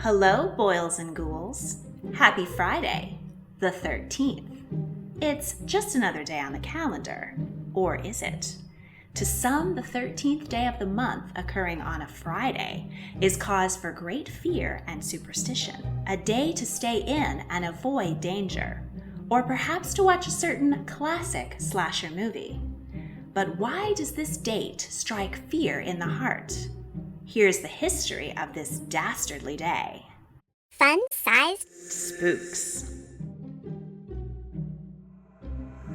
Hello, boils and ghouls. Happy Friday, the 13th. It's just another day on the calendar, or is it? To some, the 13th day of the month occurring on a Friday is cause for great fear and superstition, a day to stay in and avoid danger, or perhaps to watch a certain classic slasher movie. But why does this date strike fear in the heart? Here's the history of this dastardly day. Fun-sized Spooks.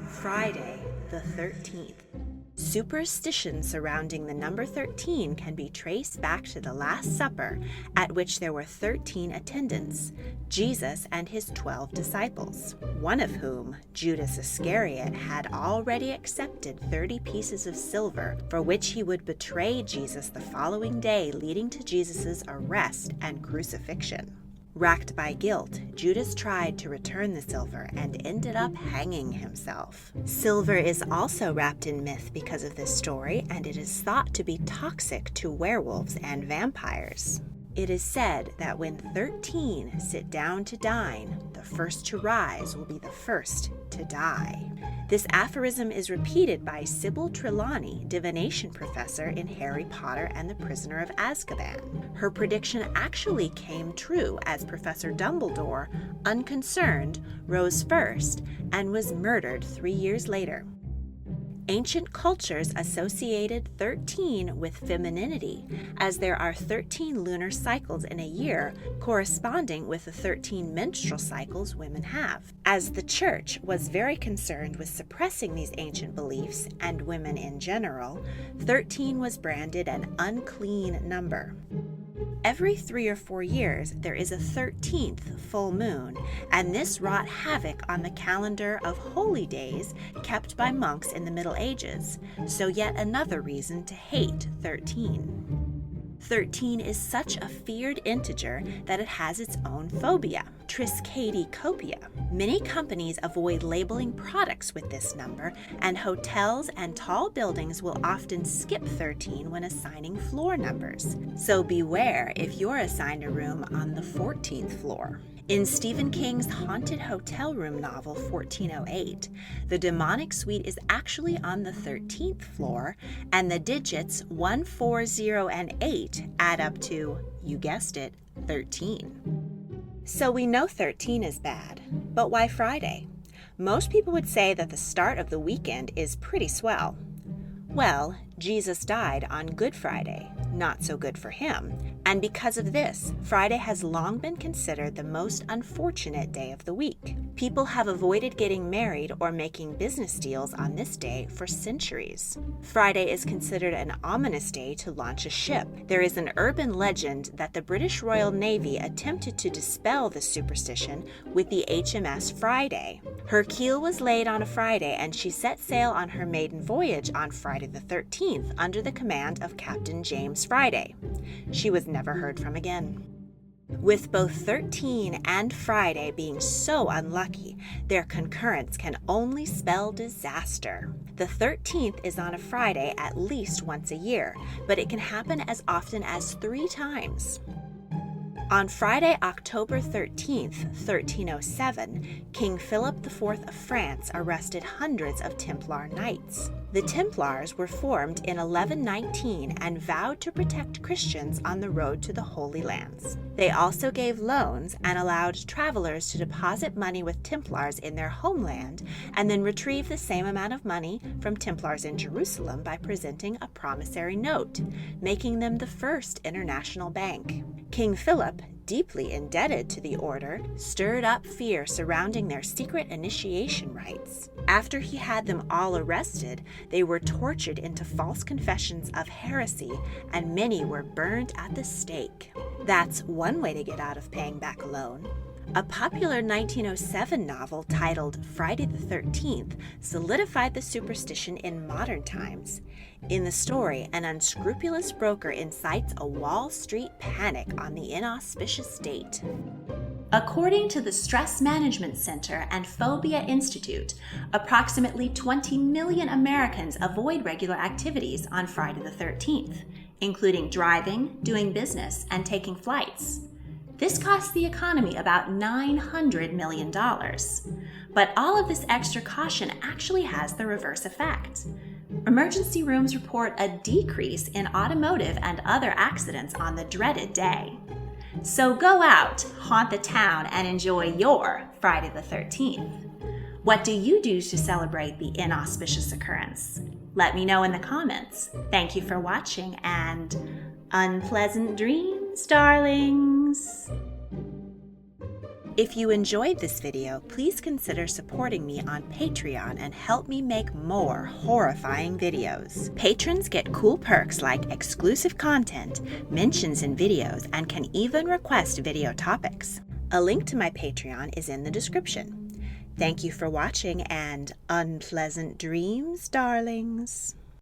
Friday, the 13th. Superstition surrounding the number 13 can be traced back to the Last Supper, at which there were 13 attendants, Jesus and his 12 disciples, one of whom, Judas Iscariot, had already accepted 30 pieces of silver, for which he would betray Jesus the following day, leading to Jesus' arrest and crucifixion. Racked by guilt, Judas tried to return the silver and ended up hanging himself. Silver is also wrapped in myth because of this story, and it is thought to be toxic to werewolves and vampires. It is said that when 13 sit down to dine, the first to rise will be the first to die. This aphorism is repeated by Sybil Trelawney, divination professor in Harry Potter and the Prisoner of Azkaban. Her prediction actually came true as Professor Dumbledore, unconcerned, rose first and was murdered 3 years later. Ancient cultures associated 13 with femininity, as there are 13 lunar cycles in a year, corresponding with the 13 menstrual cycles women have. As the Church was very concerned with suppressing these ancient beliefs, and women in general, 13 was branded an unclean number. Every 3 or 4 years, there is a 13th full moon, and this wrought havoc on the calendar of holy days kept by monks in the Middle Ages, so yet another reason to hate 13. 13 is such a feared integer that it has its own phobia, triskaidekopia. Many companies avoid labeling products with this number, and hotels and tall buildings will often skip 13 when assigning floor numbers. So beware if you're assigned a room on the 14th floor. In Stephen King's haunted hotel room novel 1408, the demonic suite is actually on the 13th floor, and the digits 1, 4, 0, and 8 add up to, you guessed it, 13. So we know 13 is bad, but why Friday? Most people would say that the start of the weekend is pretty swell. Well, Jesus died on Good Friday, not so good for him, and because of this, Friday has long been considered the most unfortunate day of the week. People have avoided getting married or making business deals on this day for centuries. Friday is considered an ominous day to launch a ship. There is an urban legend that the British Royal Navy attempted to dispel this superstition with the HMS Friday. Her keel was laid on a Friday, and she set sail on her maiden voyage on Friday the 13th under the command of Captain James Friday. She was never heard from again. With both 13 and Friday being so unlucky, their concurrence can only spell disaster. The 13th is on a Friday at least once a year, but it can happen as often as 3 times. On Friday, October 13th, 1307, King Philip IV of France arrested hundreds of Templar knights. The Templars were formed in 1119 and vowed to protect Christians on the road to the Holy Lands. They also gave loans and allowed travelers to deposit money with Templars in their homeland and then retrieve the same amount of money from Templars in Jerusalem by presenting a promissory note, making them the first international bank. King Philip, deeply indebted to the order, stirred up fear surrounding their secret initiation rites. After he had them all arrested, they were tortured into false confessions of heresy, and many were burned at the stake. That's one way to get out of paying back a loan. A popular 1907 novel titled Friday the 13th solidified the superstition in modern times. In the story, an unscrupulous broker incites a Wall Street panic on the inauspicious date. According to the Stress Management Center and Phobia Institute, approximately 20 million Americans avoid regular activities on Friday the 13th, including driving, doing business, and taking flights. This costs the economy about $900 million. But all of this extra caution actually has the reverse effect. Emergency rooms report a decrease in automotive and other accidents on the dreaded day. So go out, haunt the town, and enjoy your Friday the 13th. What do you do to celebrate the inauspicious occurrence? Let me know in the comments. Thank you for watching, and unpleasant dreams, darlings. If you enjoyed this video, please consider supporting me on Patreon and help me make more horrifying videos. Patrons get cool perks like exclusive content, mentions in videos, and can even request video topics. A link to my Patreon is in the description. Thank you for watching, and unpleasant dreams, darlings.